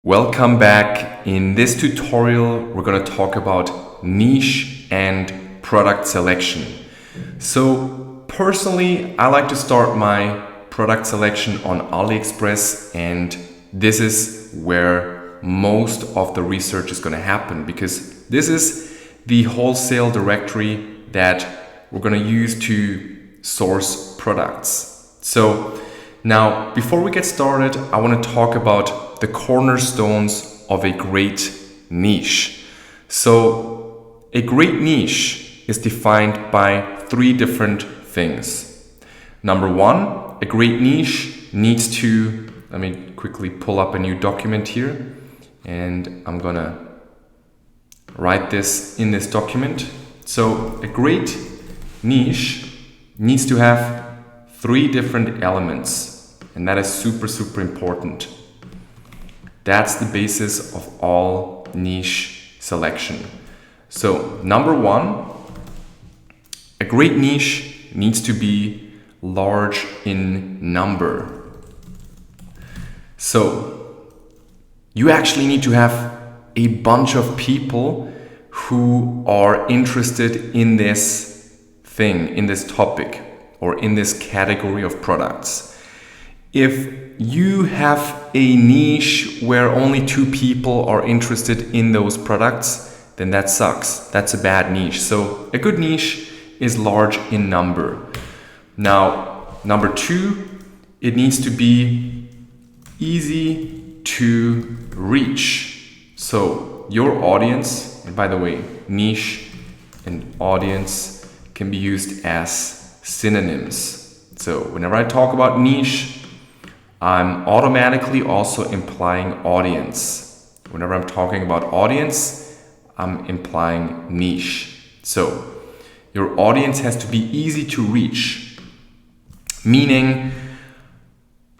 Welcome back. In this tutorial, we're going to talk about niche and product selection. So personally, I like to start my product selection on AliExpress, and this is where most of the research is going to happen because this is the wholesale directory that we're going to use to source products. So now, before we get started, I want to talk about the cornerstones of a great niche. So a great niche is defined by three different things. Number one, a great niche needs to, let me quickly pull up a new document here, and I'm gonna write this in this document. So a great niche needs to have three different elements, and that is super important. That's the basis of all niche selection. So number one, a great niche needs to be large in number. So you actually need to have a bunch of people who are interested in this thing, in this topic, or in this category of products. If you have a niche where only two people are interested in those products, then that sucks. That's a bad niche. So a good niche is large in number. Now, number two, it needs to be easy to reach. So your audience, and by the way, niche and audience can be used as synonyms. So whenever I talk about niche, I'm automatically also implying audience. Whenever I'm talking about audience, I'm implying niche. So your audience has to be easy to reach, meaning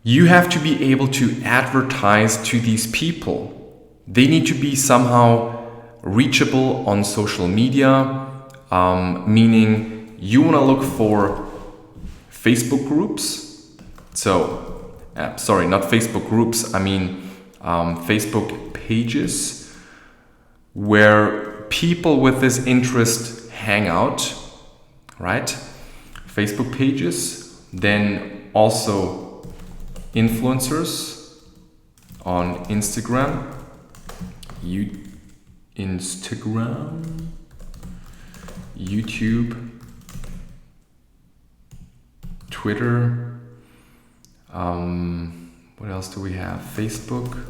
you have to be able to advertise to these people. They need to be somehow reachable on social media, meaning you want to look for Facebook groups. So sorry, not Facebook groups, I mean Facebook pages where people with this interest hang out, right? Facebook pages, then also influencers on Instagram, YouTube, Twitter. What else do we have? Facebook.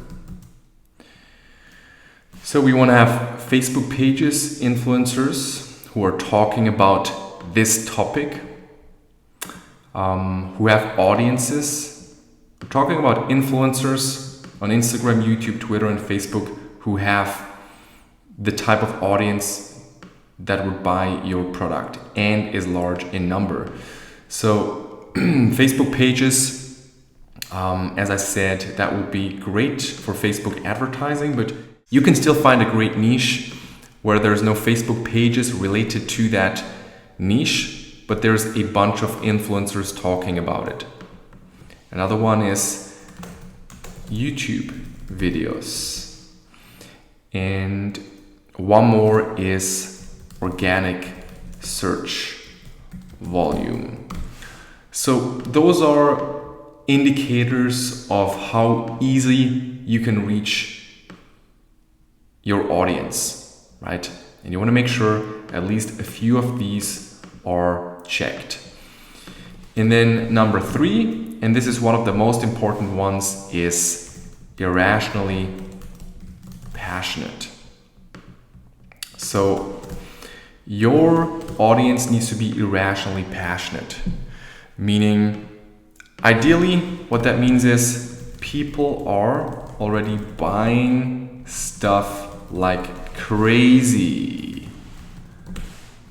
So we want to have Facebook pages, influencers who are talking about this topic, who have audiences. We're talking about influencers on Instagram, YouTube, Twitter, and Facebook who have the type of audience that would buy your product and is large in number. So Facebook pages, as I said, that would be great for Facebook advertising, but you can still find a great niche where there's no Facebook pages related to that niche, but there's a bunch of influencers talking about it. Another one is YouTube videos. And one more is organic search volume. So those are indicators of how easy you can reach your audience, right? And you want to make sure at least a few of these are checked. And then number three, and this is one of the most important ones, is irrationally passionate. So your audience needs to be irrationally passionate, meaning ideally, what that means is people are already buying stuff like crazy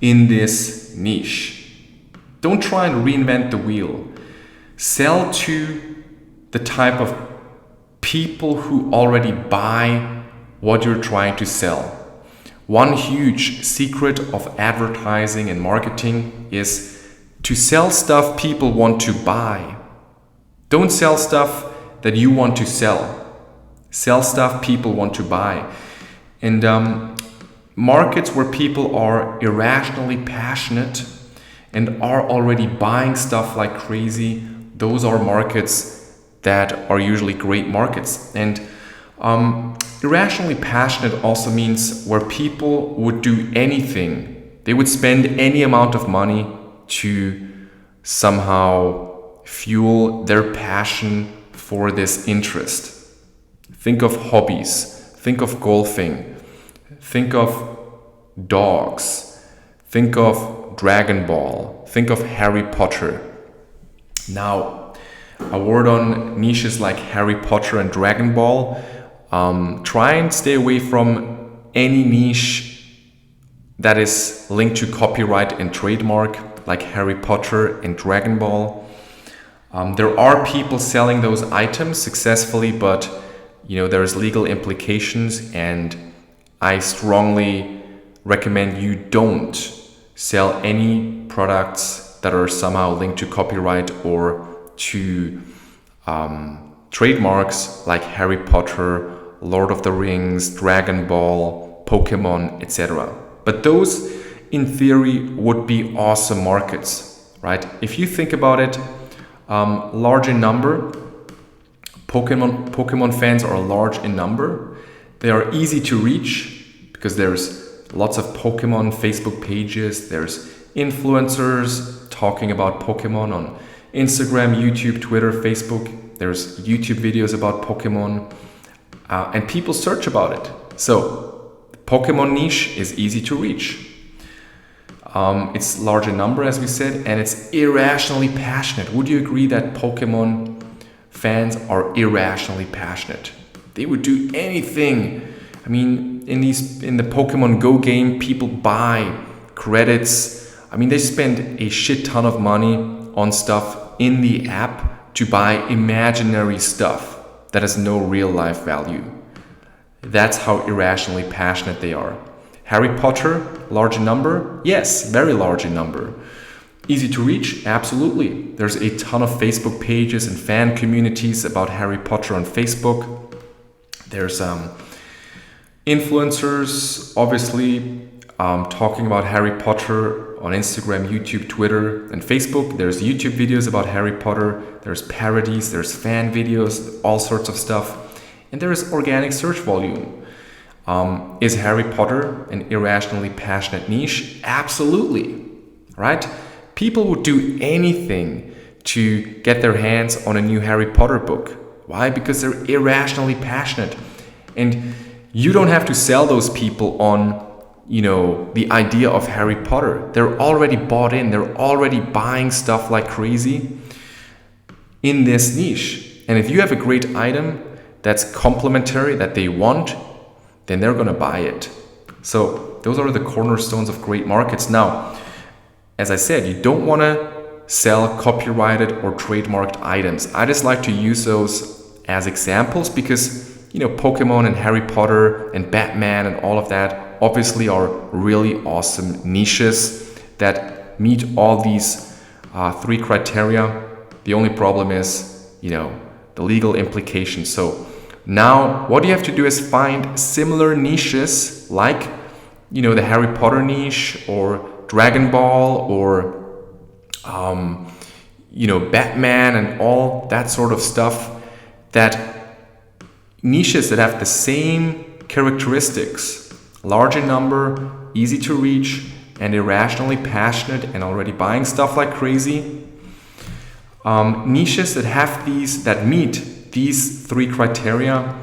in this niche. Don't try and reinvent the wheel. Sell to the type of people who already buy what you're trying to sell. One huge secret of advertising and marketing is to sell stuff people want to buy. Don't sell stuff that you want to sell. Sell stuff people want to buy. And markets where people are irrationally passionate and are already buying stuff like crazy, those are markets that are usually great markets. And irrationally passionate also means where people would do anything. They would spend any amount of money to somehow fuel their passion for this interest. Think of hobbies, think of golfing, think of dogs, think of Dragon Ball, think of Harry Potter. Now, a word on niches like Harry Potter and Dragon Ball. Try and stay away from any niche that is linked to copyright and trademark, like Harry Potter and Dragon Ball. There are people selling those items successfully, but there's legal implications, and I strongly recommend you don't sell any products that are somehow linked to copyright or to trademarks like Harry Potter, Lord of the Rings, Dragon Ball, Pokemon, etc. But those, in theory, would be awesome markets, right? If you think about it, large in number, Pokemon fans are large in number. They are easy to reach because there's lots of Pokemon Facebook pages. There's influencers talking about Pokemon on Instagram, YouTube, Twitter, Facebook. There's YouTube videos about Pokemon, and people search about it. So the Pokemon niche is easy to reach. It's large in number, as we said, and it's irrationally passionate. Would you agree that Pokemon fans are irrationally passionate? They would do anything. I mean, in the Pokemon Go game, people buy credits. I mean, they spend a shit ton of money on stuff in the app to buy imaginary stuff that has no real life value. That's how irrationally passionate they are. Harry Potter, large in number? Yes, very large in number. Easy to reach? Absolutely. There's a ton of Facebook pages and fan communities about Harry Potter on Facebook. There's influencers, obviously, talking about Harry Potter on Instagram, YouTube, Twitter, and Facebook. There's YouTube videos about Harry Potter. There's parodies, there's fan videos, all sorts of stuff. And there is organic search volume. Is Harry Potter an irrationally passionate niche? Absolutely, right? People would do anything to get their hands on a new Harry Potter book. Why? Because they're irrationally passionate. And you don't have to sell those people on, the idea of Harry Potter. They're already bought in. They're already buying stuff like crazy in this niche. And if you have a great item that's complementary, that they want, then they're going to buy it. So those are the cornerstones of great markets. Now, as I said, you don't want to sell copyrighted or trademarked items. I just like to use those as examples because, Pokemon and Harry Potter and Batman and all of that obviously are really awesome niches that meet all these 3 criteria. The only problem is, the legal implications. So now what you have to do is find similar niches like, the Harry Potter niche or Dragon Ball or, Batman and all that sort of stuff, that niches that have the same characteristics, large in number, easy to reach, and irrationally passionate and already buying stuff like crazy. Niches that meet these 3 criteria,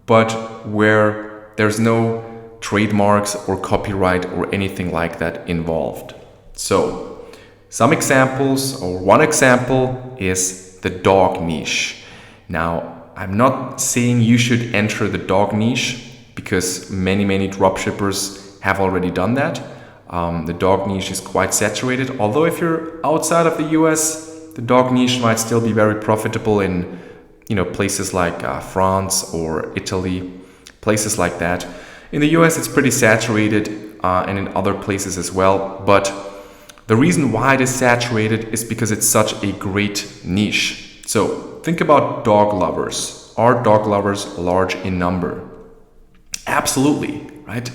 but where there's no trademarks or copyright or anything like that involved. So some examples, or one example is the dog niche. Now, I'm not saying you should enter the dog niche because many dropshippers have already done that. The dog niche is quite saturated. Although if you're outside of the US, the dog niche might still be very profitable in places like France or Italy, places like that. In the US, it's pretty saturated and in other places as well. But the reason why it is saturated is because it's such a great niche. So think about dog lovers. lovers? Are dog lovers large in number? Absolutely, right?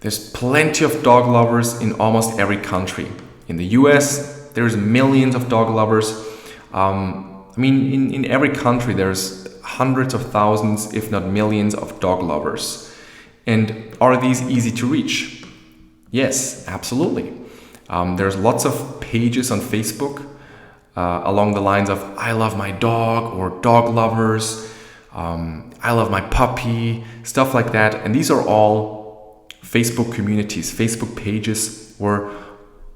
There's plenty of dog lovers in almost every country. In the US, there's millions of dog lovers. In every country, there's hundreds of thousands, if not millions, of dog lovers. And are these easy to reach? Yes, absolutely. There's lots of pages on Facebook along the lines of I love my dog or dog lovers, I love my puppy, stuff like that. And these are all Facebook communities, Facebook pages where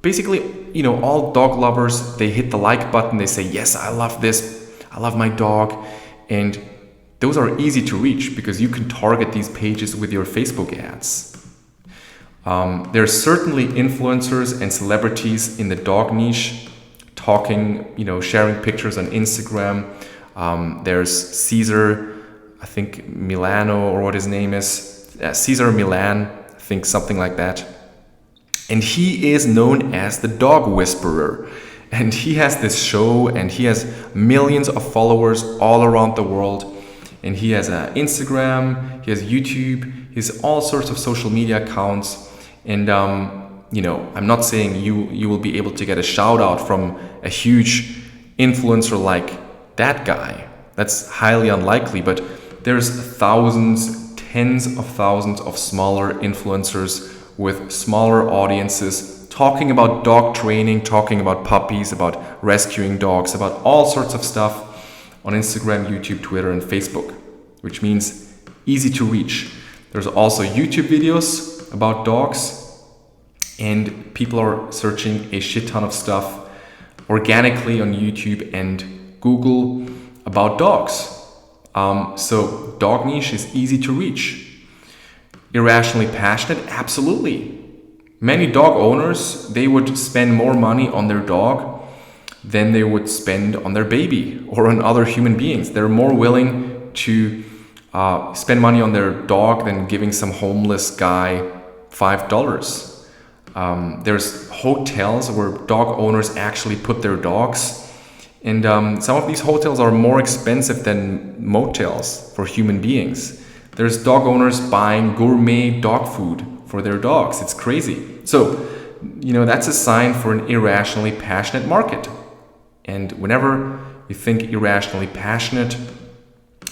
basically, all dog lovers, they hit the like button, they say, yes, I love this, I love my dog. And those are easy to reach because you can target these pages with your Facebook ads. There are certainly influencers and celebrities in the dog niche talking, sharing pictures on Instagram. There's Caesar, I think Milano, or what his name is, Caesar Milan, I think something like that. And he is known as the dog whisperer. And he has this show and he has millions of followers all around the world. And he has Instagram, he has YouTube, he has all sorts of social media accounts. And, I'm not saying you will be able to get a shout out from a huge influencer like that guy. That's highly unlikely, but there's thousands, tens of thousands of smaller influencers with smaller audiences talking about dog training, talking about puppies, about rescuing dogs, about all sorts of stuff on Instagram, YouTube, Twitter, and Facebook, which means easy to reach. There's also YouTube videos about dogs, and people are searching a shit ton of stuff organically on YouTube and Google about dogs. So dog niche is easy to reach. Irrationally passionate? Absolutely. Many dog owners, they would spend more money on their dog than they would spend on their baby or on other human beings. They're more willing to spend money on their dog than giving some homeless guy $5. There's hotels where dog owners actually put their dogs, and some of these hotels are more expensive than motels for human beings. There's dog owners buying gourmet dog food for their dogs. It's crazy. So, that's a sign for an irrationally passionate market. And whenever you think irrationally passionate,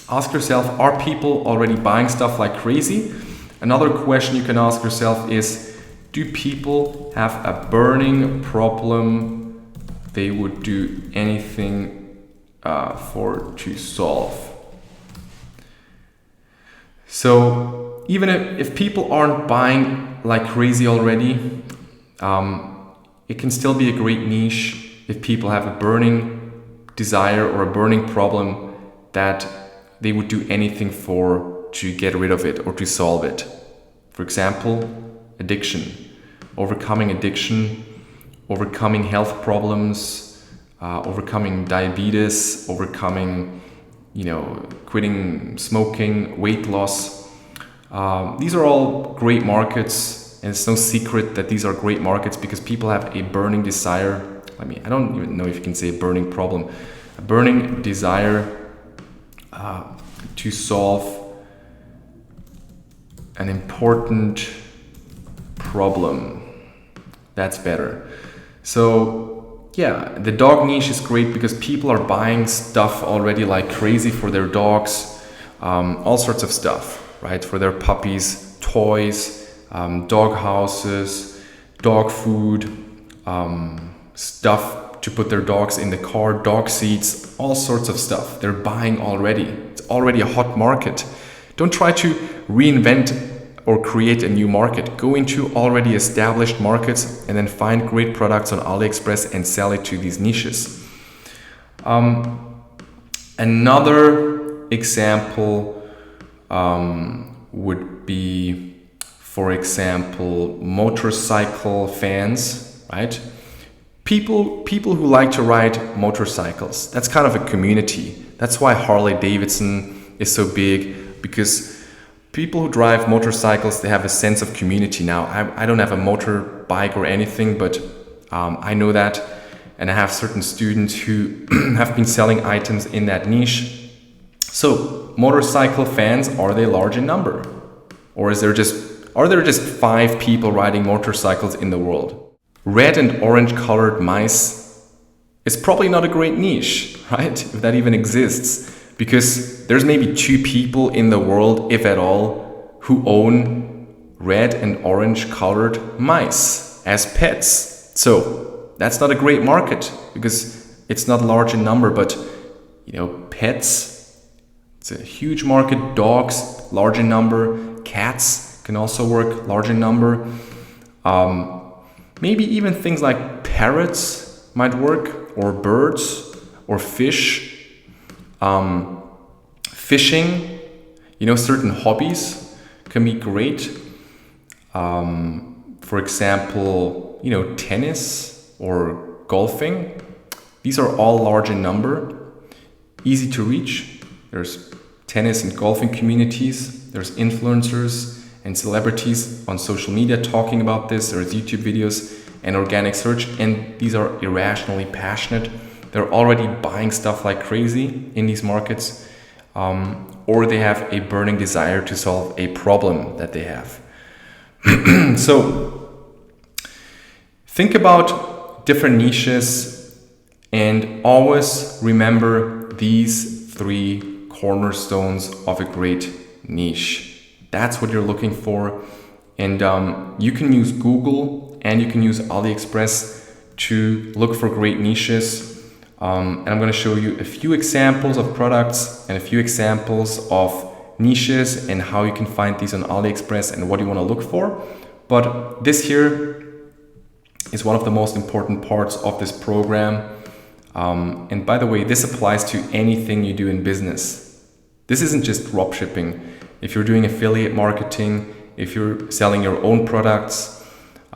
ask yourself, are people already buying stuff like crazy? Another question you can ask yourself is, do people have a burning problem they would do anything to solve? So even if people aren't buying like crazy already, it can still be a great niche if people have a burning desire or a burning problem that they would do anything for to get rid of it or to solve it. For example, addiction. Overcoming addiction, overcoming health problems, overcoming diabetes, overcoming, quitting smoking, weight loss. These are all great markets, and it's no secret that these are great markets because people have a burning desire. I don't even know if you can say a burning problem, a burning desire to solve an important problem. That's better. So yeah, the dog niche is great because people are buying stuff already like crazy for their dogs, all sorts of stuff, right? For their puppies, toys, dog houses, dog food, stuff to put their dogs in the car, dog seats, all sorts of stuff. They're buying already. It's already a hot market. Don't try to reinvent or create a new market. Go into already established markets and then find great products on AliExpress and sell it to these niches. Another example would be, for example, motorcycle fans, right? People who like to ride motorcycles. That's kind of a community. That's why Harley Davidson is so big, because people who drive motorcycles, they have a sense of community now. I don't have a motorbike or anything, but I know that. And I have certain students who have been selling items in that niche. So motorcycle fans, are they large in number? Or are there just 5 people riding motorcycles in the world? Red and orange colored mice is probably not a great niche, right? If that even exists, because there's maybe 2 people in the world, if at all, who own red and orange colored mice as pets. So that's not a great market because it's not large in number, but pets, it's a huge market. Dogs, large in number. Cats can also work large in number. Maybe even things like parrots might work, or birds, or fish. Fishing, certain hobbies can be great. For example, tennis or golfing. These are all large in number, easy to reach. There's tennis and golfing communities. There's influencers and celebrities on social media talking about this. There's YouTube videos and organic search, and these are irrationally passionate. They're already buying stuff like crazy in these markets, or they have a burning desire to solve a problem that they have. So think about different niches and always remember these 3 cornerstones of a great niche. That's what you're looking for. And you can use Google and you can use AliExpress to look for great niches. And I'm going to show you a few examples of products and a few examples of niches and how you can find these on AliExpress and what you want to look for. But this here is one of the most important parts of this program. And by the way, this applies to anything you do in business. This isn't just dropshipping. If you're doing affiliate marketing, if you're selling your own products,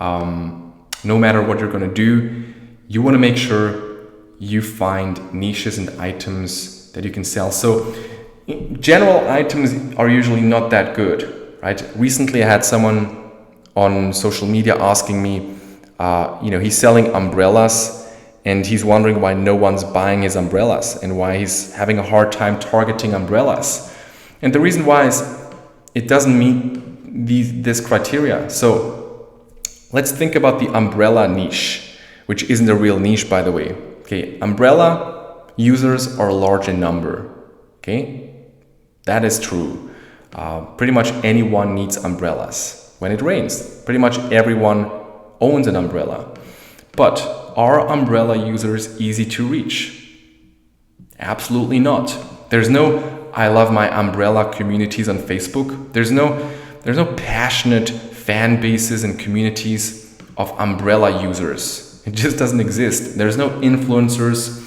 no matter what you're going to do, you want to make sure you find niches and items that you can sell. So general items are usually not that good, right? Recently I had someone on social media asking me, he's selling umbrellas and he's wondering why no one's buying his umbrellas and why he's having a hard time targeting umbrellas. And the reason why is it doesn't meet this criteria. So let's think about the umbrella niche, which isn't a real niche, by the way. Okay, umbrella users are large in number. Okay, that is true. Pretty much anyone needs umbrellas. When it rains, pretty much everyone owns an umbrella. But are umbrella users easy to reach? Absolutely not. There's no I love my umbrella communities on Facebook. There's no passionate fan bases and communities of umbrella users. It just doesn't exist. There's no influencers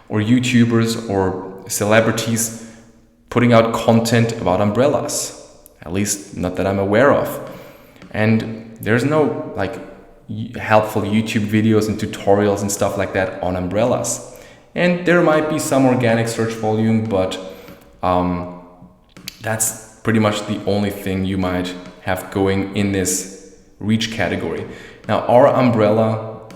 or YouTubers or celebrities putting out content about umbrellas. At least not that I'm aware of. And there's no helpful YouTube videos and tutorials and stuff like that on umbrellas. And there might be some organic search volume, but that's pretty much the only thing you might have going in this reach category. Now, are umbrella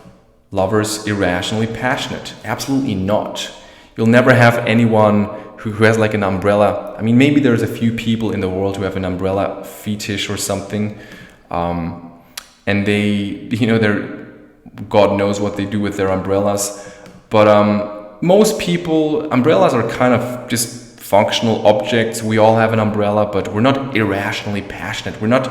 lovers irrationally passionate? Absolutely not. You'll never have anyone who has like an umbrella. I mean, maybe there's a few people in the world who have an umbrella fetish or something. And they're God knows what they do with their umbrellas. But most people, umbrellas are kind of just functional objects. We all have an umbrella, but we're not irrationally passionate. We're not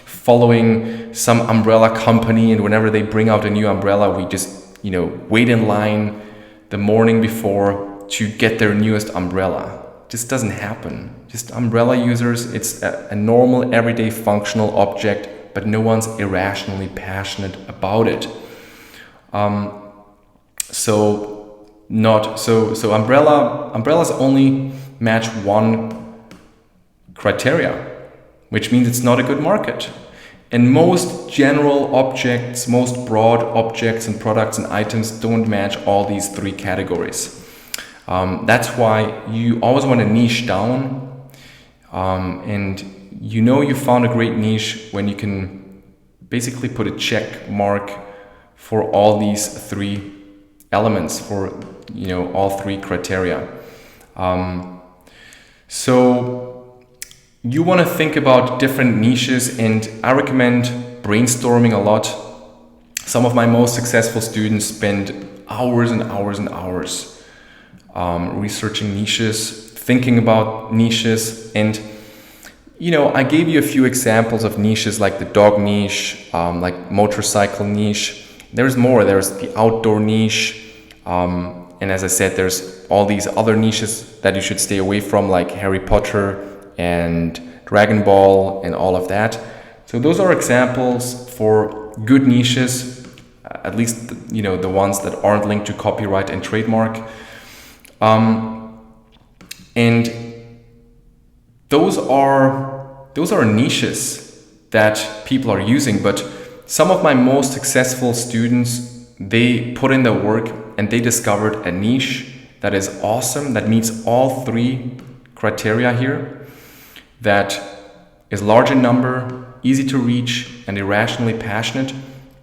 following some umbrella company, and whenever they bring out a new umbrella, we just, wait in line the morning before to get their newest umbrella. Just doesn't happen. Just umbrella users, it's a normal, everyday functional object, but no one's irrationally passionate about it. So umbrellas only match one criteria, which means it's not a good market. And most general objects, most broad objects and products and items don't match all these 3 categories. That's why you always want to niche down, and you found a great niche when you can basically put a check mark for all these 3 elements, for all 3 criteria. So you want to think about different niches, and I recommend brainstorming a lot. Some of my most successful students spend hours and hours and hours researching niches, thinking about niches. And I gave you a few examples of niches like the dog niche, like motorcycle niche. There's more. There's the outdoor niche. And as I said, there's all these other niches that you should stay away from, like Harry Potter and Dragon Ball and all of that. So those are examples for good niches, at least the ones that aren't linked to copyright and trademark. And those are niches that people are using. But some of my most successful students, they put in the work and they discovered a niche that is awesome, that meets all three criteria here, that is large in number, easy to reach, and irrationally passionate,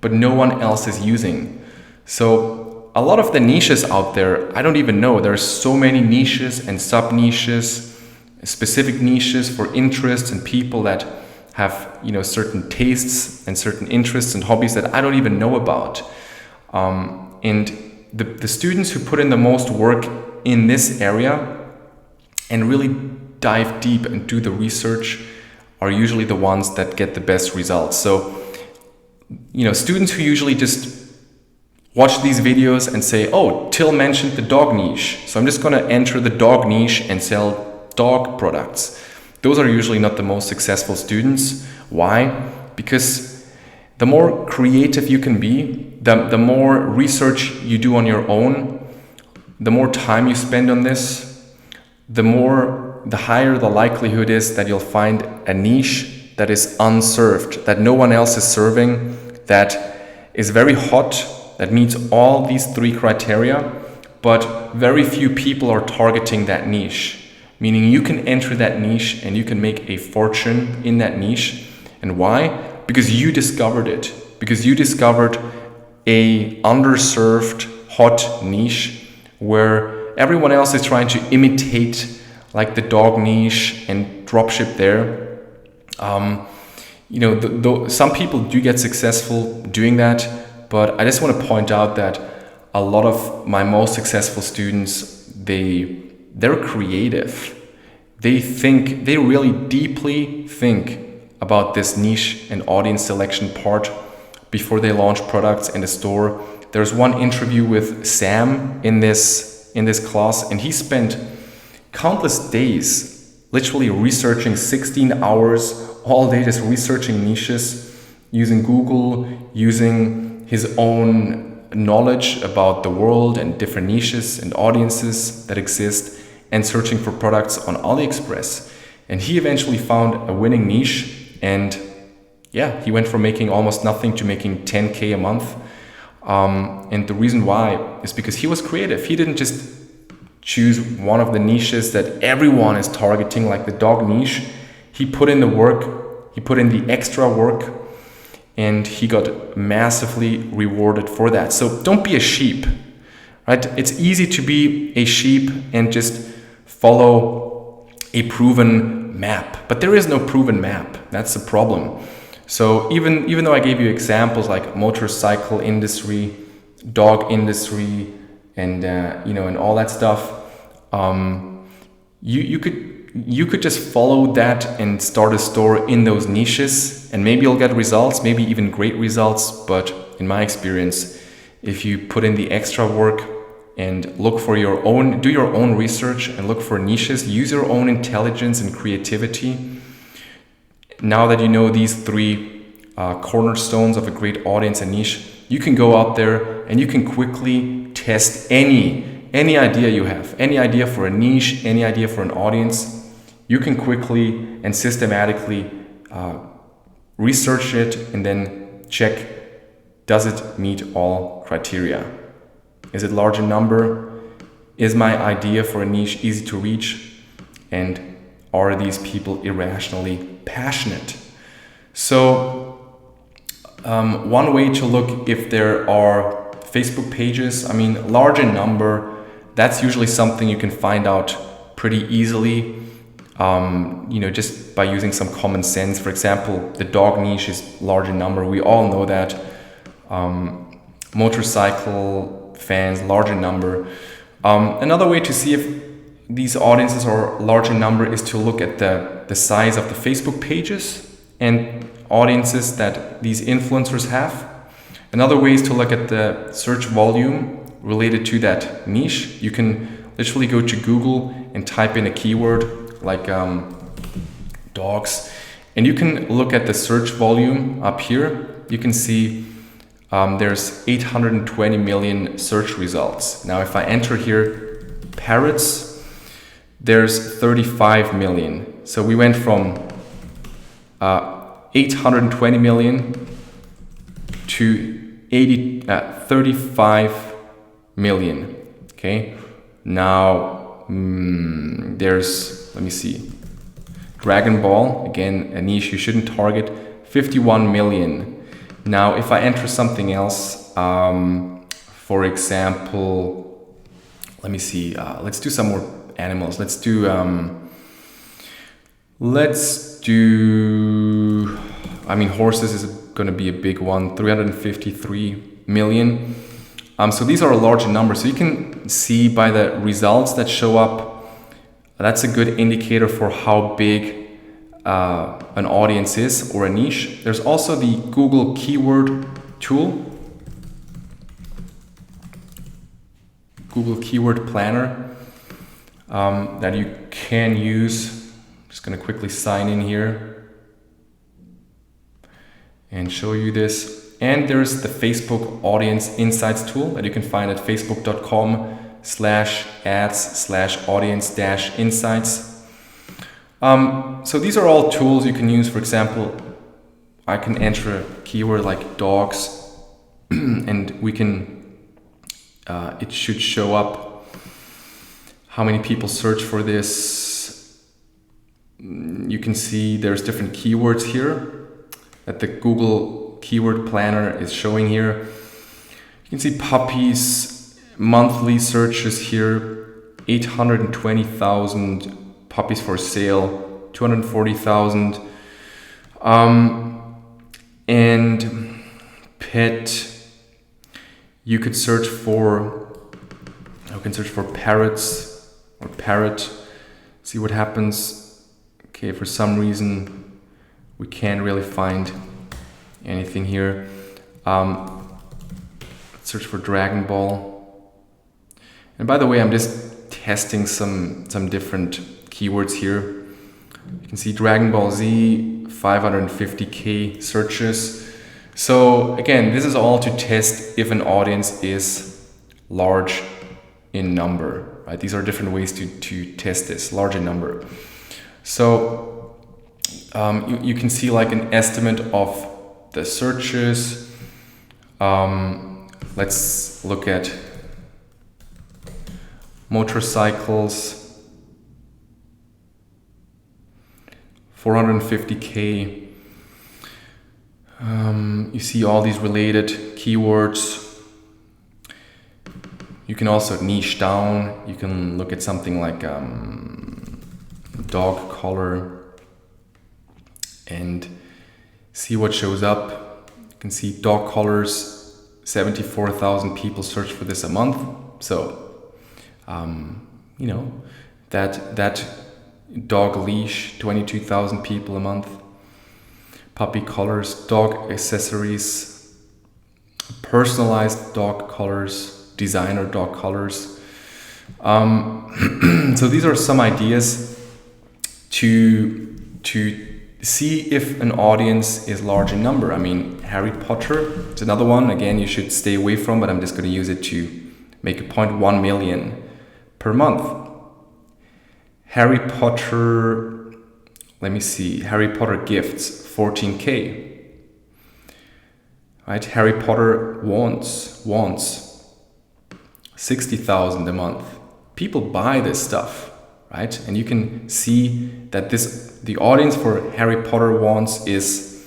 but no one else is using. So a lot of the niches out there, I don't even know. There's so many niches and sub-niches, specific niches for interests and people that have certain tastes and certain interests and hobbies that I don't even know about. And the students who put in the most work in this area and really dive deep and do the research are usually the ones that get the best results. So, students who usually just watch these videos and say, oh, Till mentioned the dog niche, so I'm just going to enter the dog niche and sell dog products. Those are usually not the most successful students. Why? Because the more creative you can be, the more research you do on your own, the more time you spend on this, the higher the likelihood is that you'll find a niche that is unserved, that no one else is serving, that is very hot, that meets all these three criteria, but very few people are targeting that niche. Meaning you can enter that niche and you can make a fortune in that niche. And why? Because you discovered it. Because you discovered a underserved hot niche where everyone else is trying to imitate like the dog niche and dropship there. Some people do get successful doing that, but I just want to point out that a lot of my most successful students, they're creative. They really deeply think about this niche and audience selection part before they launch products in the store. There's one interview with Sam in this class, and he spent countless days literally researching 16 hours all day, just researching niches, using Google, using his own knowledge about the world and different niches and audiences that exist, and searching for products on AliExpress. And he eventually found a winning niche, and he went from making almost nothing to making 10K a month. And the reason why is because he was creative. He didn't just choose one of the niches that everyone is targeting, like the dog niche. He put in the work, he put in the extra work, and he got massively rewarded for that. So don't be a sheep, right? It's easy to be a sheep and just follow a proven map, but there is no proven map. That's the problem. So even though I gave you examples like motorcycle industry, dog industry, and and all that stuff, you could just follow that and start a store in those niches, and maybe you'll get results, maybe even great results. But in my experience, if you put in the extra work and do your own research and look for niches, use your own intelligence and creativity. Now that you know these three cornerstones of a great audience and niche, you can go out there and you can quickly test any idea you have, any idea for a niche, any idea for an audience. You can quickly and systematically research it and then check, does it meet all criteria? Is it large in number? Is my idea for a niche easy to reach? And are these people irrationally passionate? So one way to look if there are Facebook pages, large in number, that's usually something you can find out pretty easily. just by using some common sense. For example, the dog niche is large in number. We all know that. Motorcycle fans, large in number. Another way to see if these audiences are large in number is to look at the size of the Facebook pages and audiences that these influencers have. Another way is to look at the search volume related to that niche. You can literally go to Google and type in a keyword like dogs, and you can look at the search volume up here. You can see there's 820 million search results. Now if I enter here parrots, there's 35 million. So we went from 820 million to 35 million. Okay, now there's, let me see, Dragon Ball, again a niche you shouldn't target, 51 million. Now if I enter something else, for example, let me see, let's do some more animals. Let's do horses is going to be a big one, 353 million. So these are a large number. So you can see by the results that show up, that's a good indicator for how big an audience is or a niche. There's also the Google keyword tool, Google Keyword Planner, that you can use. I'm just going to quickly sign in here and show you this. And there's the Facebook Audience Insights tool that you can find at facebook.com/ads/audience-insights. So these are all tools you can use. For example, I can enter a keyword like dogs and we can, it should show up how many people search for this. You can see there's different keywords here that the Google Keyword Planner is showing here. You can see puppies, monthly searches here, 820,000 puppies for sale, 240,000. And pet, you could search for, parrots or parrot, see what happens. Okay, for some reason we can't really find anything here. Search for Dragon Ball. And by the way, I'm just testing some different keywords here. You can see Dragon Ball Z, 550k searches. So again, this is all to test if an audience is large in number, right? These are different ways to test this, large in number. So you can see like an estimate of the searches. Let's look at motorcycles, 450k. You see all these related keywords. You can also niche down. You can look at something like dog collar and see what shows up. You can see dog collars, 74,000 people search for this a month. So, that dog leash, 22,000 people a month. Puppy collars, dog accessories, personalized dog collars, designer dog collars. So these are some ideas to see if an audience is large in number. I mean, Harry Potter is another one. Again, you should stay away from, but I'm just going to use it to make a point. 1 million per month. Harry Potter, let me see, Harry Potter gifts, 14k. Right, Harry Potter wants 60,000 a month. People buy this stuff, right? And you can see that the audience for Harry Potter wands is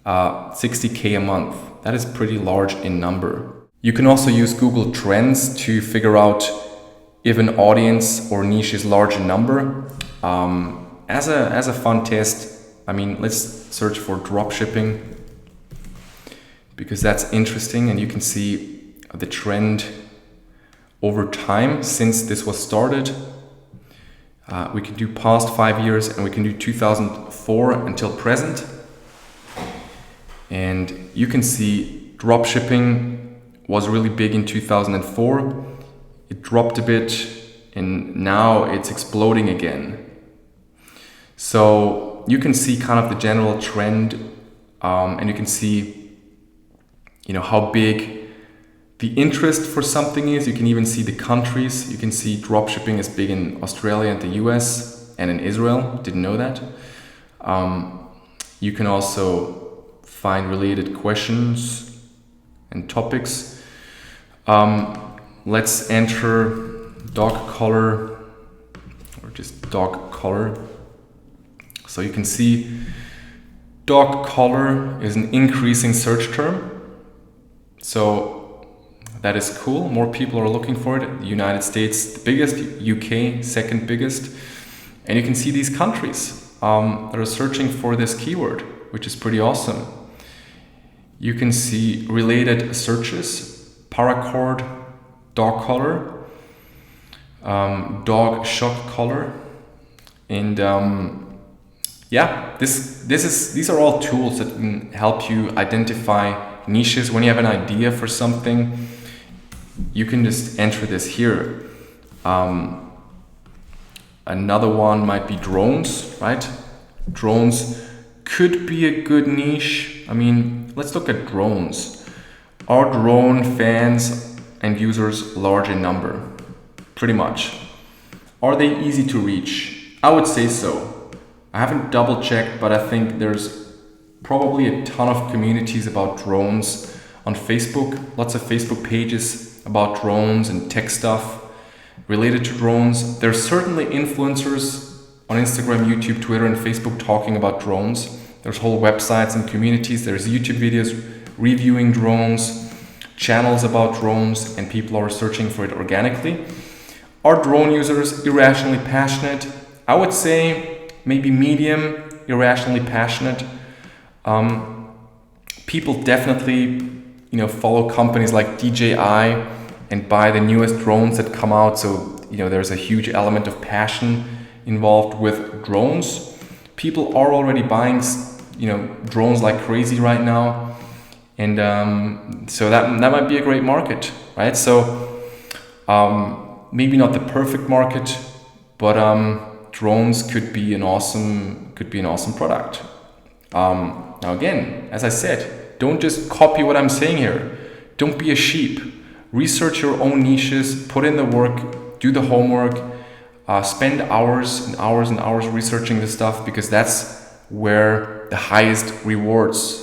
60k a month. That is pretty large in number. You can also use Google Trends to figure out if an audience or niche is large in number. As a fun test, I mean, let's search for drop shipping, because that's interesting, and you can see the trend over time since this was started. We can do past 5 years, and we can do 2004 until present. And you can see drop shipping was really big in 2004. It dropped a bit, and now it's exploding again. So you can see kind of the general trend, and you can see, you know, how big the interest for something is. You can even see the countries. You can see dropshipping is big in Australia and the US and in Israel. Didn't know that. You can also find related questions and topics. Let's enter dog collar, or just dog collar. So you can see dog collar is an increasing search term. So that is cool. More people are looking for it. The United States, the biggest, UK, second biggest. And you can see these countries that are searching for this keyword, which is pretty awesome. You can see related searches: paracord, dog collar, dog shock collar, and yeah, these are all tools that can help you identify niches. When you have an idea for something, you can just enter this here. Another one might be drones, right? Drones could be a good niche. I mean, let's look at drones. Are drone fans and users large in number? Pretty much. Are they easy to reach? I would say so. I haven't double checked, but I think there's probably a ton of communities about drones on Facebook. Lots of Facebook pages about drones and tech stuff related to drones. There's certainly influencers on Instagram, YouTube, Twitter, and Facebook talking about drones. There's whole websites and communities. There's YouTube videos reviewing drones, channels about drones, and people are searching for it organically. Are drone users irrationally passionate? I would say maybe medium, irrationally passionate. People definitely, follow companies like DJI and buy the newest drones that come out. So, there's a huge element of passion involved with drones. People are already buying, drones like crazy right now. And so that might be a great market, right? So maybe not the perfect market, but drones could be an awesome product. Now again, as I said, don't just copy what I'm saying here. Don't be a sheep. Research your own niches, put in the work, do the homework, spend hours and hours and hours researching this stuff, because that's where the highest rewards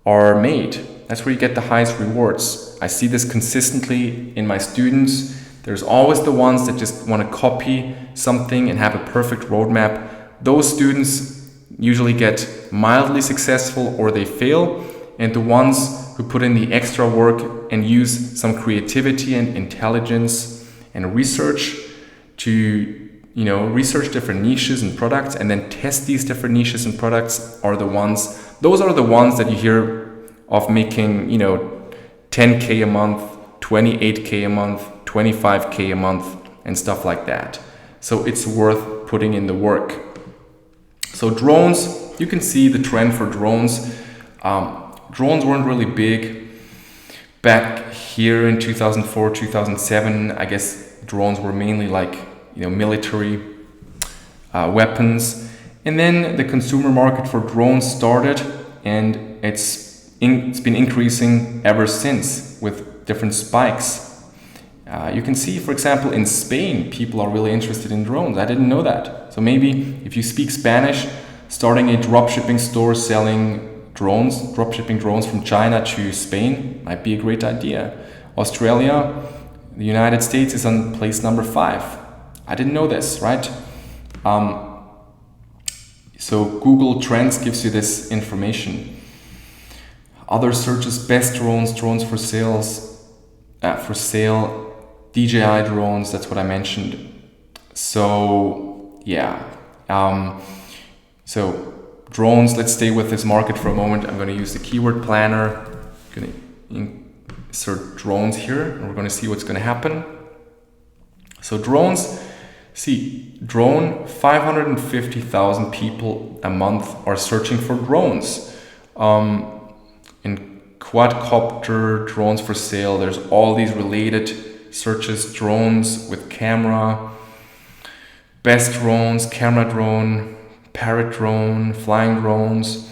are made. That's where you get the highest rewards. I see this consistently in my students. There's always the ones that just want to copy something and have a perfect roadmap. Those students usually get mildly successful or they fail. And the ones who put in the extra work and use some creativity and intelligence and research to, research different niches and products and then test these different niches and products those are the ones that you hear of making, 10K a month, 28K a month, 25K a month and stuff like that. So it's worth putting in the work. So drones, you can see the trend for drones. Drones weren't really big back here in 2004, 2007. I guess drones were mainly like, military weapons. And then the consumer market for drones started, and it's been increasing ever since with different spikes. You can see, for example, in Spain, people are really interested in drones. I didn't know that. So maybe if you speak Spanish, starting a dropshipping store selling dropshipping drones from China to Spain might be a great idea. Australia, the United States is on place number 5. I didn't know this, right? So Google Trends gives you this information. Other searches: best drones for sale, DJI drones, that's what I mentioned. So yeah, So drones, let's stay with this market for a moment. I'm going to use the keyword planner. I'm going to insert drones here, and we're going to see what's going to happen. So drones, see, drone, 550,000 people a month are searching for drones. In quadcopter, drones for sale, there's all these related searches, drones with camera, best drones, camera drone, parrot drone, flying drones.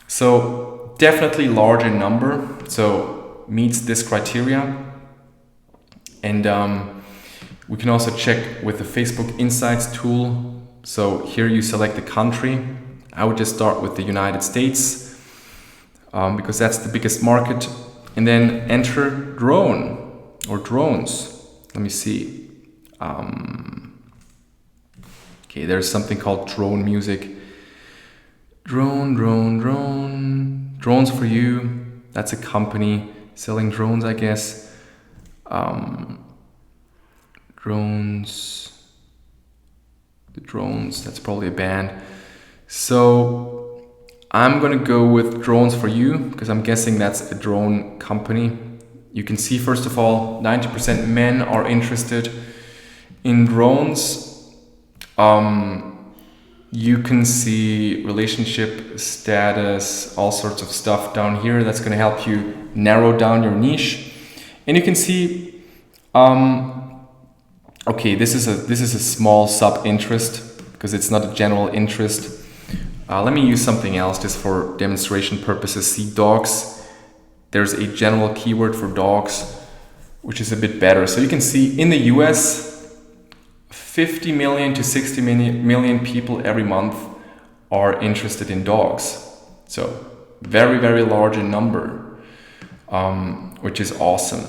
So definitely large in number, so meets this criteria. And we can also check with the Facebook Insights tool. So here you select the country. I would just start with the United States because that's the biggest market. And then enter drone or drones. Let me see. Okay, there's something called drone music. Drone. Drones for you. That's a company selling drones, I guess. Drones. The drones, that's probably a band. So I'm gonna go with drones for you because I'm guessing that's a drone company. You can see, first of all, 90% men are interested in drones. You can see relationship status, all sorts of stuff down here. That's going to help you narrow down your niche. And you can see, okay, this is a small sub-interest because it's not a general interest. Let me use something else just for demonstration purposes. See, dogs. There's a general keyword for dogs, which is a bit better. So you can see in the US, 50 million to 60 million people every month are interested in dogs. So very, very large in number, which is awesome.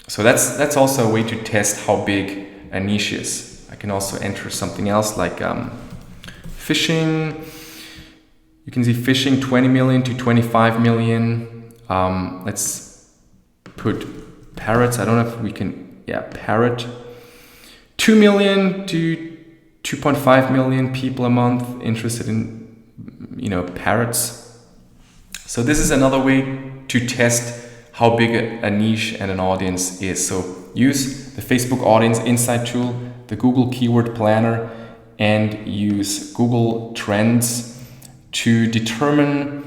So that's also a way to test how big a niche is. I can also enter something else like fishing. You can see fishing 20 million to 25 million. Let's put parrots. I don't know if we can, parrot. 2 million to 2.5 million people a month interested in, parrots. So this is another way to test how big a niche and an audience is. So use the Facebook Audience Insight tool, the Google Keyword Planner, and use Google Trends to determine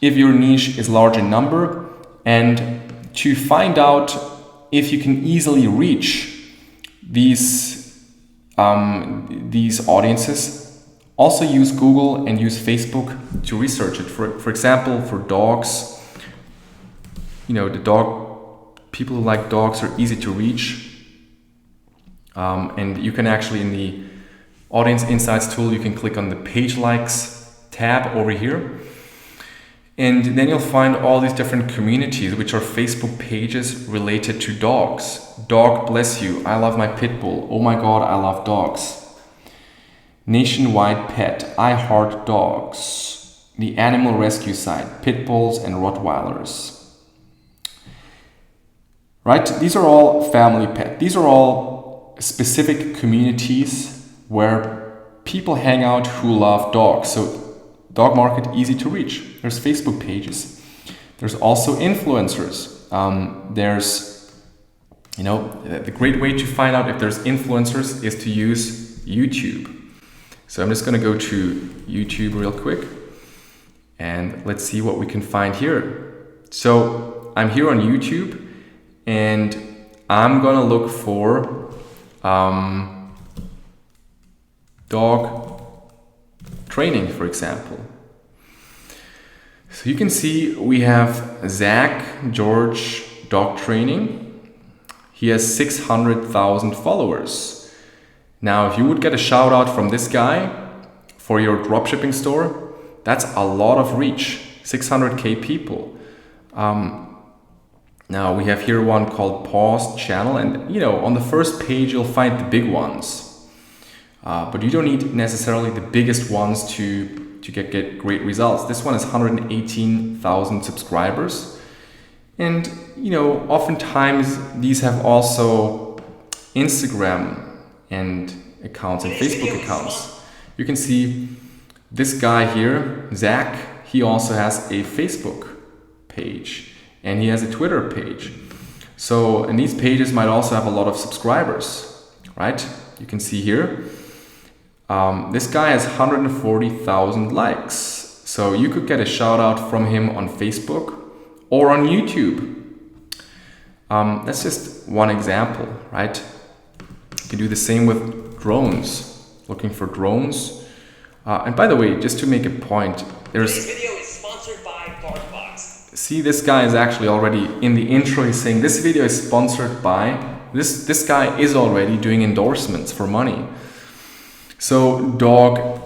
if your niche is large in number and to find out if you can easily reach these audiences. Also use Google and use Facebook to research it. For example, for dogs, the dog, people who like dogs are easy to reach. And you can actually, in the Audience Insights tool, you can click on the Page Likes tab over here. And then you'll find all these different communities, which are Facebook pages related to dogs. Dog bless you, I love my pit bull. Oh my God, I love dogs. Nationwide pet, I heart dogs. The animal rescue site, pit bulls and Rottweilers. Right? These are all family pet. These are all specific communities where people hang out who love dogs. So dog market, easy to reach. There's Facebook pages. There's also influencers. The great way to find out if there's influencers is to use YouTube. So I'm just going to go to YouTube real quick and let's see what we can find here. So I'm here on YouTube and I'm going to look for dog training, for example. So you can see we have Zach George Dog Training. He has 600,000 followers. Now, if you would get a shout out from this guy for your dropshipping store, that's a lot of reach, 600K people. Now we have here one called Paused Channel, and on the first page you'll find the big ones. But you don't need necessarily the biggest ones to get great results. This one is 118,000 subscribers. And, oftentimes these have also Instagram and accounts and Facebook accounts. You can see this guy here, Zach, he also has a Facebook page and he has a Twitter page. So, and these pages might also have a lot of subscribers, right? You can see here, this guy has 140,000 likes. So you could get a shout out from him on Facebook or on YouTube. That's just one example, right? You can do the same with drones, looking for drones. And by the way, just to make a point, Today's video is sponsored by BarkBox. See, this guy is actually already in the intro. He's saying this video is sponsored by. This guy is already doing endorsements for money. So dog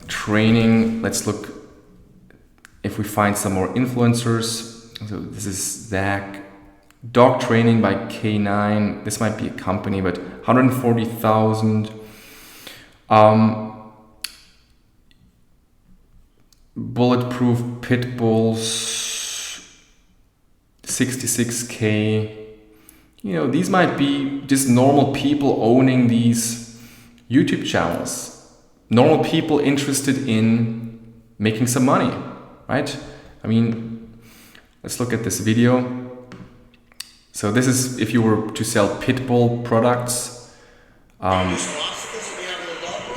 training. Let's look if we find some more influencers. So this is Zach. Dog training by K9. This might be a company, but 140,000. Bulletproof pit bulls, 66K. You know, these might be just normal people owning these YouTube channels. Normal people interested in making some money, right? I mean, let's look at this video. So this is if you were to sell pit bull products.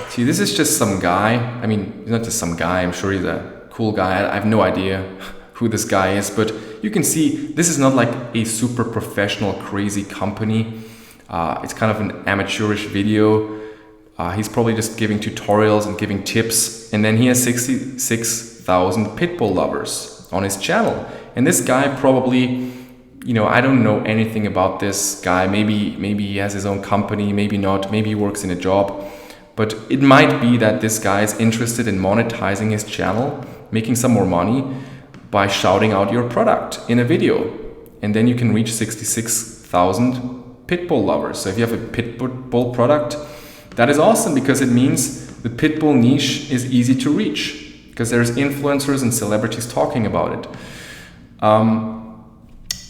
See, this is just some guy. I mean, he's not just some guy. I'm sure he's a cool guy. I have no idea who this guy is, but you can see this is not like a super professional, crazy company. It's kind of an amateurish video. He's probably just giving tutorials and giving tips. And then he has 66,000 pit bull lovers on his channel. And this guy probably, you know, I don't know anything about this guy. Maybe he has his own company, maybe not. Maybe he works in a job. But it might be that this guy is interested in monetizing his channel, making some more money by shouting out your product in a video. And then you can reach 66,000 pit bull lovers. So if you have a pit bull product, that is awesome because it means the pit bull niche is easy to reach because there's influencers and celebrities talking about it.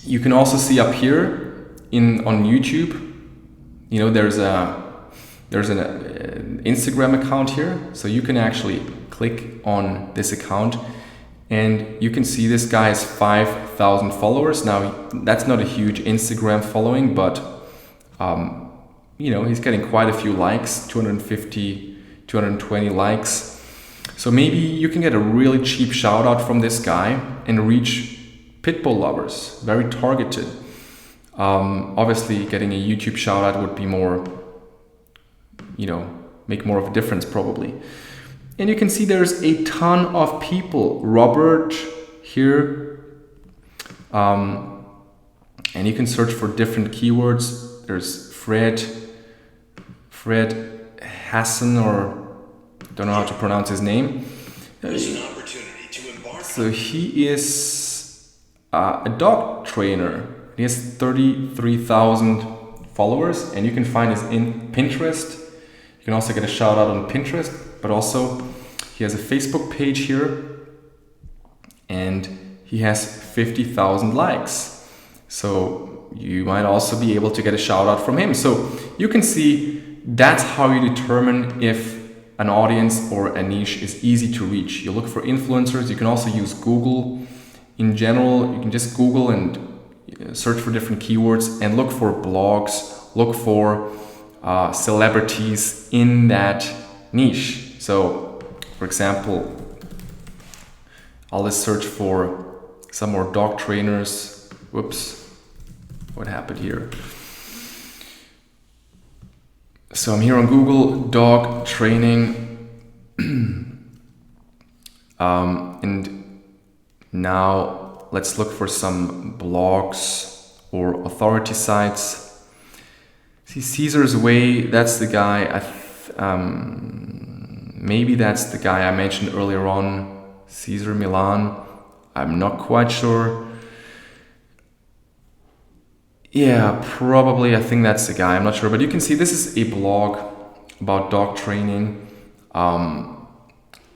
You can also see up here on YouTube, you know, there's an Instagram account here. So you can actually click on this account and you can see this guy has 5,000 followers. Now, that's not a huge Instagram following, but you know, he's getting quite a few likes, 250, 220 likes. So maybe you can get a really cheap shout out from this guy and reach pit bull lovers, very targeted. Obviously, getting a YouTube shout out would be more, you know, make more of a difference probably. And you can see there's a ton of people. Robert here. And you can search for different keywords. There's Fred Hassan, or don't know how to pronounce his name. There's an opportunity to embark. So he is a dog trainer. He has 33,000 followers, and you can find his in Pinterest. You can also get a shout out on Pinterest, but also he has a Facebook page here, and he has 50,000 likes. So you might also be able to get a shout out from him. So you can see that's how you determine if an audience or a niche is easy to reach. You look for influencers. You can also use Google. In general, you can just Google and search for different keywords and look for blogs, look for celebrities in that niche. So, for example, I'll just search for some more dog trainers. Whoops, what happened here? So I'm here on Google, dog training, and now let's look for some blogs or authority sites. See, Caesar's Way, that's the guy, maybe that's the guy I mentioned earlier on, Caesar Milan, I'm not quite sure. Yeah, probably, I think that's the guy, I'm not sure, but you can see this is a blog about dog training,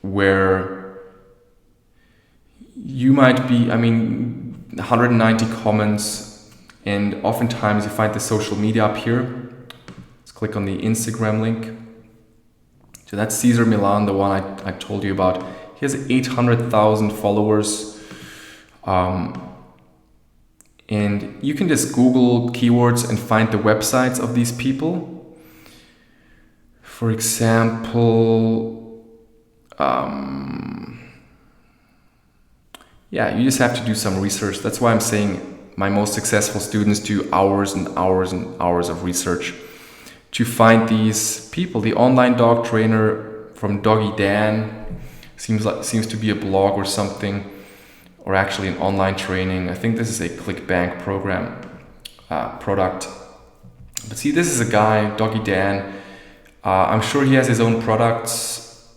where you might be, 190 comments, and oftentimes you find the social media up here. Let's click on the Instagram link So that's Cesar Milan, the one I told you about. He has 800,000 followers. And you can just Google keywords and find the websites of these people. For example, yeah, you just have to do some research. That's why I'm saying my most successful students do hours and hours and hours of research to find these people. The online dog trainer from Doggy Dan seems to be a blog or something, or actually an online training. I think this is a ClickBank program product. But see, this is a guy, Doggy Dan. I'm sure he has his own products,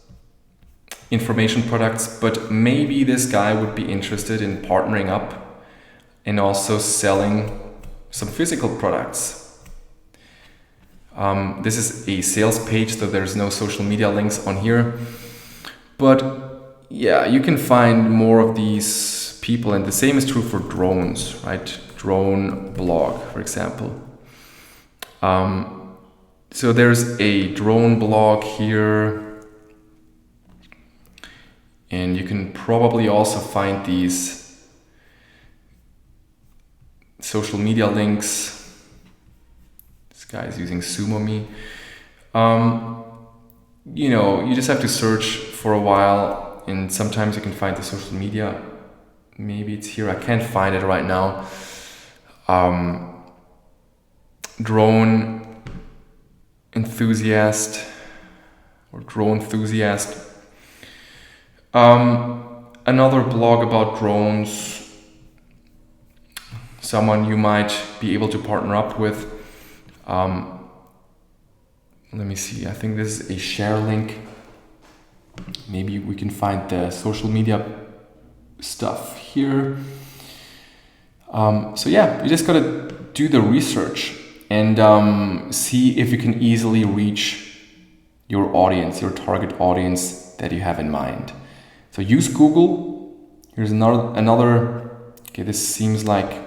information products, but maybe this guy would be interested in partnering up and also selling some physical products. This is a sales page, so there's no social media links on here. But yeah, you can find more of these people, and the same is true for drones, right? Drone blog, for example. So there's a drone blog here, and you can probably also find these social media links. This guy is using SumoMe. You know, you just have to search for a while, and sometimes you can find the social media. Maybe it's here. I can't find it right now. Drone enthusiast or drone enthusiast. Another blog about drones. Someone you might be able to partner up with. Let me see. I think this is a share link. Maybe we can find the social media stuff here. So yeah, you just gotta do the research and see if you can easily reach your audience, your target audience that you have in mind. So use Google. Here's another. Okay, this seems like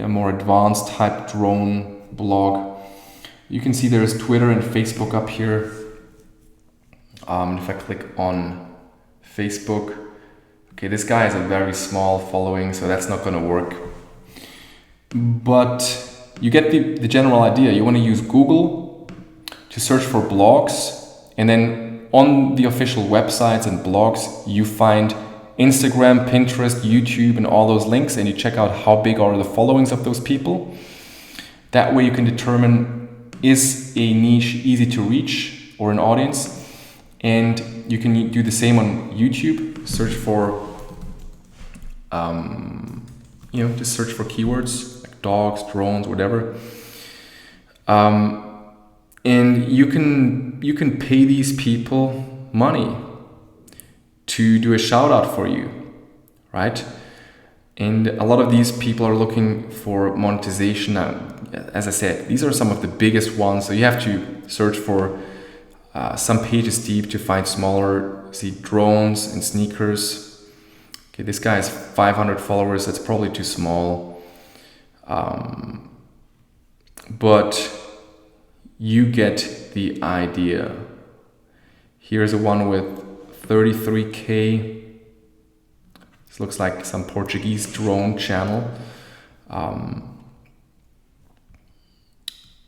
more advanced type drone blog. You can see there's Twitter and Facebook up here. If I click on Facebook, okay, this guy has a very small following, so that's not going to work. But you get the general idea. You want to use Google to search for blogs, and then on the official websites and blogs, you find Instagram, Pinterest, YouTube, and all those links, and you check out how big are the followings of those people. That way you can determine, is a niche easy to reach or an audience? And you can do the same on YouTube. Search for, just search for keywords like dogs, drones, whatever. And you can pay these people money to do a shout out for you, right? And a lot of these people are looking for monetization. As I said, these are some of the biggest ones. So you have to search for some pages deep to find smaller. See, drones and sneakers. Okay, this guy has 500 followers. That's probably too small. But you get the idea. Here's a one with 33K. This looks like some Portuguese drone channel.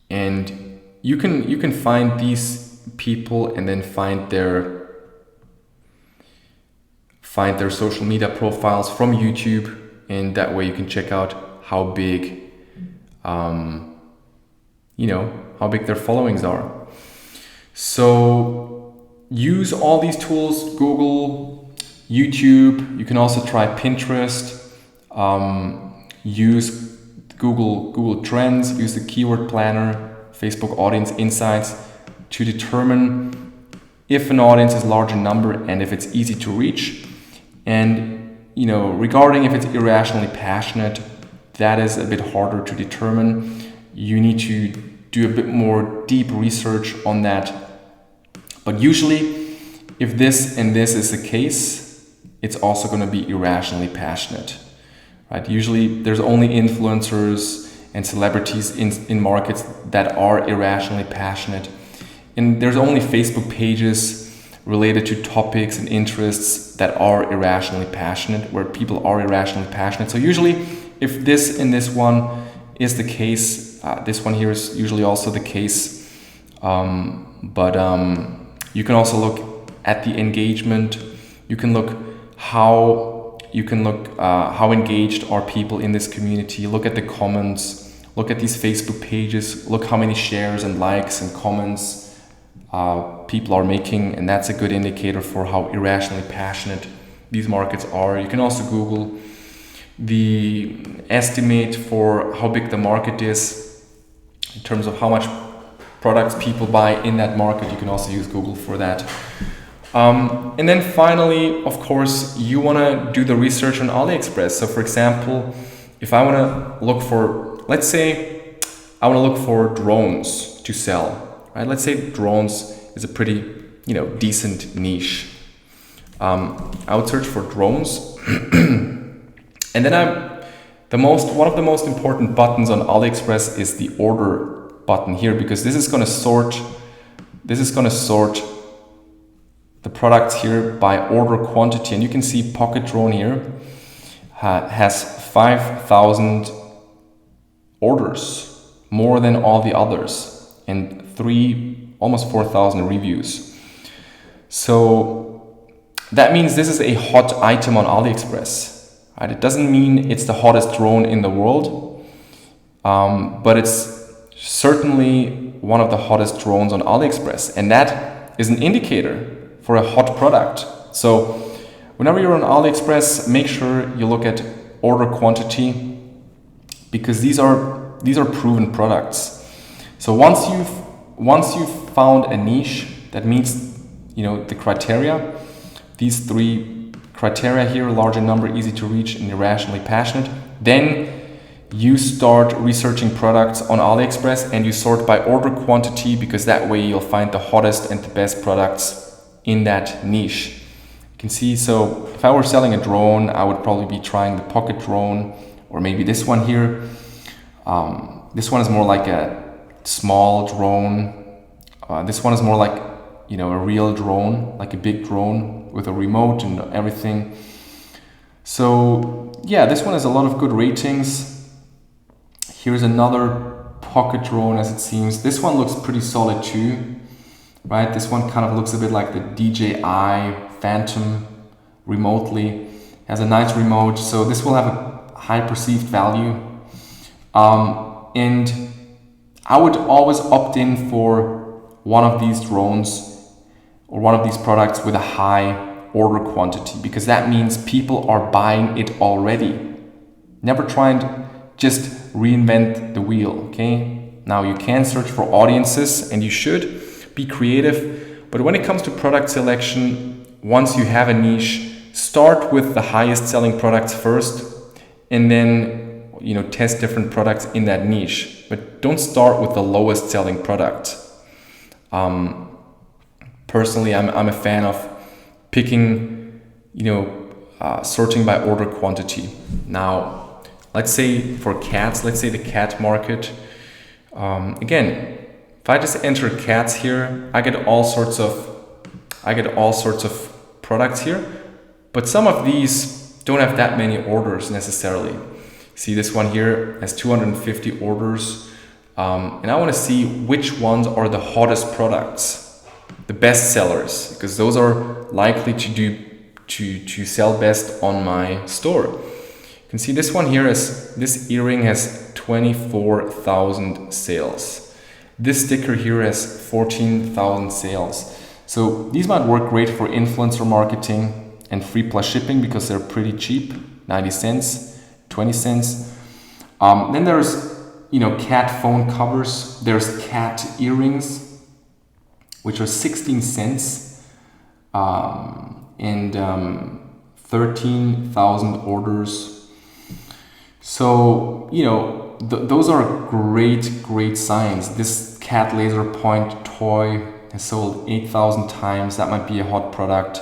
And you can find these people and then find their social media profiles from YouTube, and that way you can check out how big how big their followings are. So use all these tools, Google, YouTube. You can also try Pinterest, use Google Trends, use the keyword planner, Facebook Audience Insights to determine if an audience is large in number and if it's easy to reach. And regarding if it's irrationally passionate, that is a bit harder to determine. You need to do a bit more deep research on that. But usually, if this and this is the case, it's also going to be irrationally passionate, right? Usually there's only influencers and celebrities in markets that are irrationally passionate. And there's only Facebook pages related to topics and interests that are irrationally passionate, where people are irrationally passionate. So usually, if this in this one is the case, this one here is usually also the case. But you can also look at the engagement. You can look how engaged are people in this community. Look at the comments. Look at these Facebook pages. Look how many shares and likes and comments people are making, and that's a good indicator for how irrationally passionate these markets are. You can also Google the estimate for how big the market is in terms of how much products people buy in that market. You can also use Google for that. And then finally, of course, you want to do the research on AliExpress. So for example, if I want to look for, let's say I want to look for drones to sell. Right? Let's say drones is a pretty, decent niche. I would search for drones, and then one of the most important buttons on AliExpress is the order button here, because this is going to sort the products here by order quantity. And you can see Pocket Drone here has 5,000 orders, more than all the others, and almost 4,000 reviews. So that means this is a hot item on AliExpress. Right? It doesn't mean it's the hottest drone in the world, but it's certainly one of the hottest drones on AliExpress, and that is an indicator for a hot product. So whenever you're on AliExpress, make sure you look at order quantity, because these are proven products. So once you've found a niche that meets the criteria, these 3 criteria here, large in number, easy to reach, and irrationally passionate, then you start researching products on AliExpress and you sort by order quantity, because that way you'll find the hottest and the best products in that niche. You can see, so if I were selling a drone, I would probably be trying the Pocket Drone, or maybe this one here. This one is more like a small drone. This one is more like a real drone, like a big drone with a remote and everything. So yeah, this one has a lot of good ratings. Here's another Pocket Drone, as it seems. This one looks pretty solid too, right? This one kind of looks a bit like the DJI Phantom remotely. Has a nice remote, so this will have a high perceived value. And I would always opt in for one of these drones or one of these products with a high order quantity, because that means people are buying it already. Never try and just reinvent the wheel, okay? Now you can search for audiences, and you should be creative, but when it comes to product selection, once you have a niche, start with the highest selling products first, and then test different products in that niche, but don't start with the lowest selling product. Personally, I'm a fan of picking, sorting by order quantity. Now, let's say for cats, let's say the cat market. Again, if I just enter cats here, I get all sorts of products here, but some of these don't have that many orders necessarily. See, this one here has 250 orders, and I want to see which ones are the hottest products, the best sellers, because those are likely to sell best on my store. You can see this one here this earring has 24,000 sales. This sticker here has 14,000 sales. So these might work great for influencer marketing and free plus shipping, because they're pretty cheap, 90 cents. 20 cents. Then there's, cat phone covers. There's cat earrings, which are 16 cents, and 13,000 orders. So, those are great signs. This cat laser point toy has sold 8,000 times. That might be a hot product.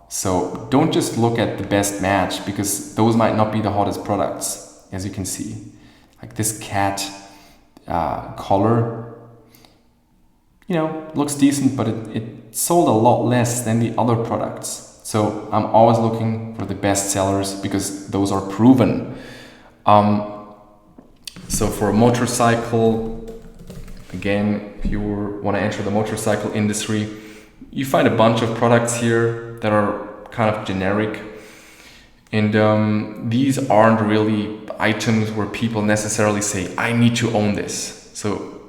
So don't just look at the best match, because those might not be the hottest products, as you can see. like this cat collar, you know, looks decent, but it sold a lot less than the other products. So I'm always looking for the best sellers because those are proven. So for a motorcycle, again, if you want to enter the motorcycle industry, you find a bunch of products here that are kind of generic. And these aren't really items where people necessarily say, I need to own this. So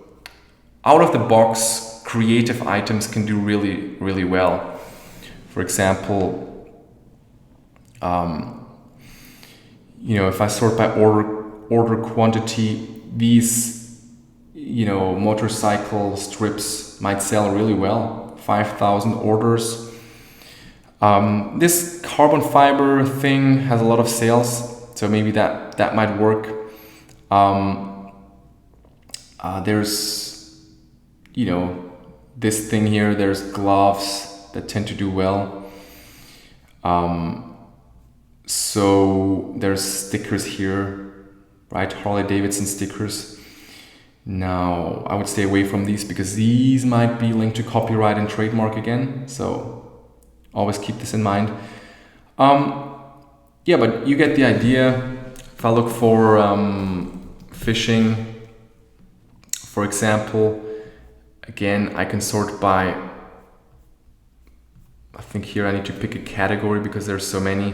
out of the box, creative items can do really, really well. For example, you know, if I sort by order quantity, these, you know, motorcycle strips might sell really well, 5,000 orders. This carbon fiber thing has a lot of sales, so maybe that might work. There's, you know, this thing here, there's gloves that tend to do well. So there's stickers here, right? Harley Davidson stickers. Now, I would stay away from these because these might be linked to copyright and trademark again. So always keep this in mind. Yeah, but you get the idea. If I look for fishing, for example, again, I can sort by, I think here I need to pick a category because there's so many.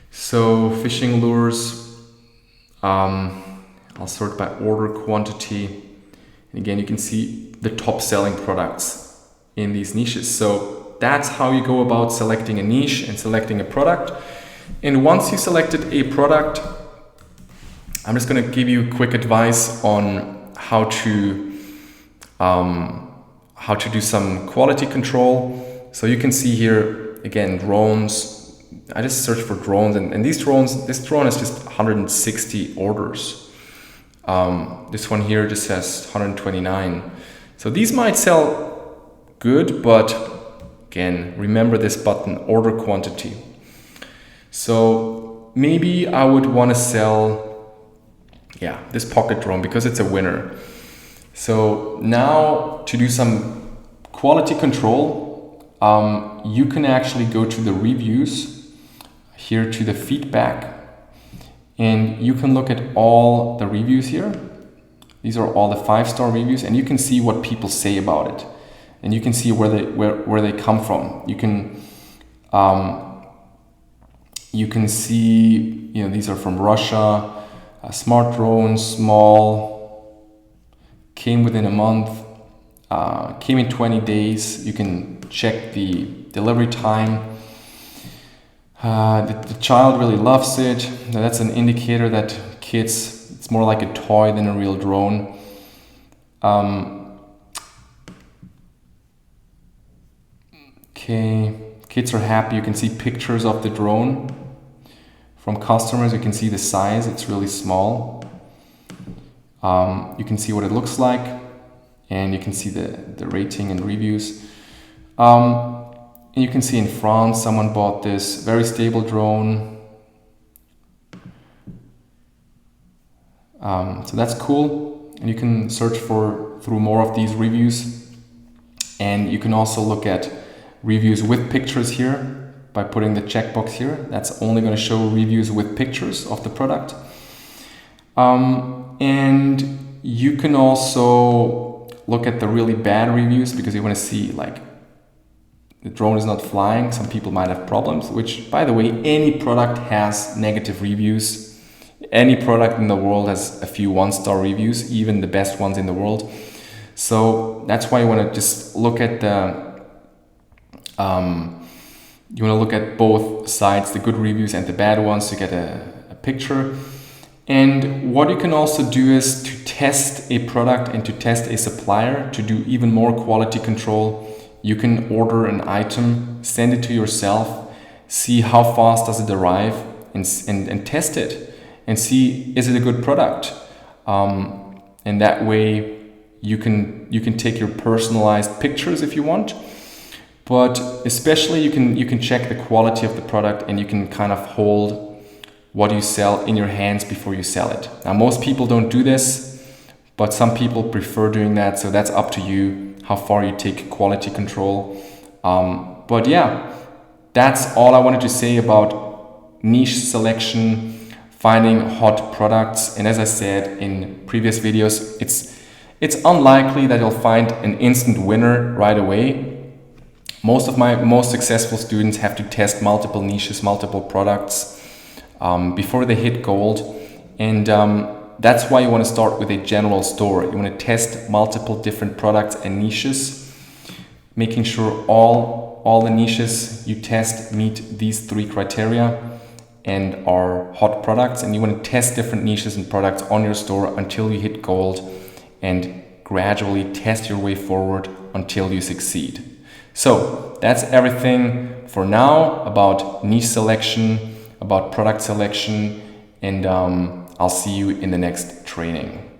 So fishing lures, I'll sort by order quantity. And again, you can see the top selling products in these niches. So that's how you go about selecting a niche and selecting a product. And once you selected a product, I'm just going to give you quick advice on how to do some quality control. So you can see here, again, drones. I just searched for drones, and these drones, this drone is just 160 orders. This one here just has 129. So these might sell good, but again, remember this button, order quantity. So maybe I would want to sell, yeah, this pocket drone because it's a winner. So now to do some quality control, you can actually go to the reviews, here to the feedback, and you can look at all the reviews here. These are all the 5-star reviews, and you can see what people say about it, and you can see where they come from. You can see, you know, these are from Russia. Smart drones, small, came within a month, came in 20 days. You can check the delivery time. The child really loves it. That's an indicator that kids, it's more like a toy than a real drone. Okay, kids are happy. You can see pictures of the drone from customers. You can see the size, it's really small. You can see what it looks like, and you can see the rating and reviews. And you can see in France, someone bought this very stable drone. So that's cool. And you can search through more of these reviews. And you can also look at reviews with pictures here by putting the checkbox here. That's only going to show reviews with pictures of the product. And you can also look at the really bad reviews because you want to see, like, the drone is not flying. Some people might have problems, which, by the way, any product has negative reviews. Any product in the world has a few 1-star reviews, even the best ones in the world. So that's why you want to just look at you want to look at both sides, the good reviews and the bad ones, to get a picture. And what you can also do is to test a product and to test a supplier to do even more quality control. You can order an item, send it to yourself, see how fast does it arrive, and test it and see, is it a good product? And that way you can take your personalized pictures if you want, but especially you can check the quality of the product, and you can kind of hold what you sell in your hands before you sell it. Now, most people don't do this, but some people prefer doing that, so that's up to you how far you take quality control. But yeah, that's all I wanted to say about niche selection, finding hot products. And as I said in previous videos, it's unlikely that you'll find an instant winner right away. Most of my most successful students have to test multiple niches, multiple products before they hit gold. And that's why you want to start with a general store. You want to test multiple different products and niches, making sure all the niches you test meet these 3 criteria and are hot products. And you want to test different niches and products on your store until you hit gold and gradually test your way forward until you succeed. So that's everything for now about niche selection, about product selection, and I'll see you in the next training.